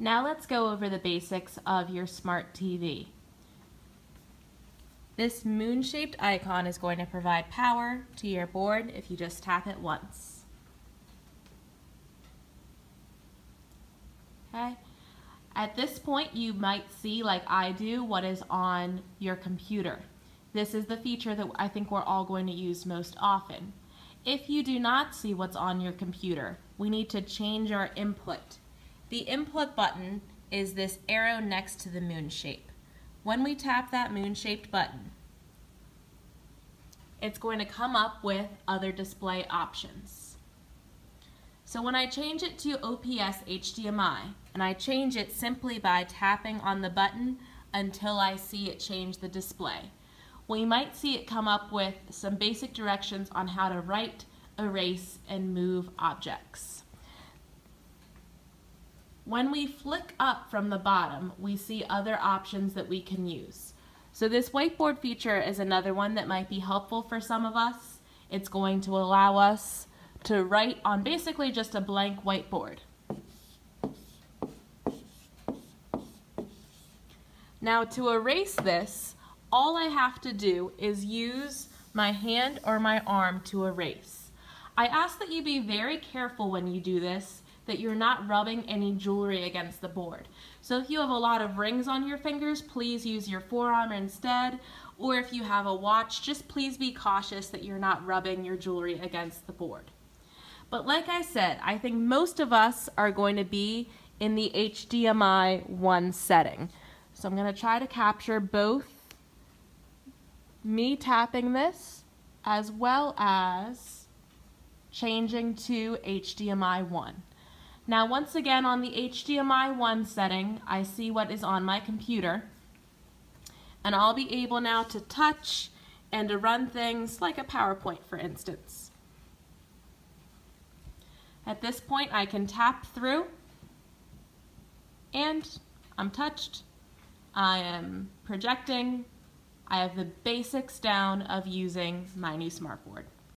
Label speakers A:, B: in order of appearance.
A: Now let's go over the basics of your smart TV. This moon-shaped icon is going to provide power to your board if you just tap it once. Okay. At this point, you might see, like I do, what is on your computer. This is the feature that I think we're all going to use most often. If you do not see what's on your computer, we need to change our input. The input button is this arrow next to the moon shape. When we tap that moon-shaped button, it's going to come up with other display options. So when I change it to OPS HDMI, and I change it simply by tapping on the button until I see it change the display, we might see it come up with some basic directions on how to write, erase, and move objects. When we flick up from the bottom, we see other options that we can use. So this whiteboard feature is another one that might be helpful for some of us. It's going to allow us to write on basically just a blank whiteboard. Now to erase this, all I have to do is use my hand or my arm to erase. I ask that you be very careful when you do this, that you're not rubbing any jewelry against the board. So if you have a lot of rings on your fingers, please use your forearm instead, or if you have a watch, just please be cautious that you're not rubbing your jewelry against the board. But like I said, I think most of us are going to be in the HDMI 1 setting. So I'm going to try to capture both me tapping this as well as changing to HDMI 1. Now once again on the HDMI 1 setting, I see what is on my computer, and I'll be able now to touch and to run things like a PowerPoint, for instance. At this point I can tap through and I'm touched. I am projecting. I have the basics down of using my new smartboard.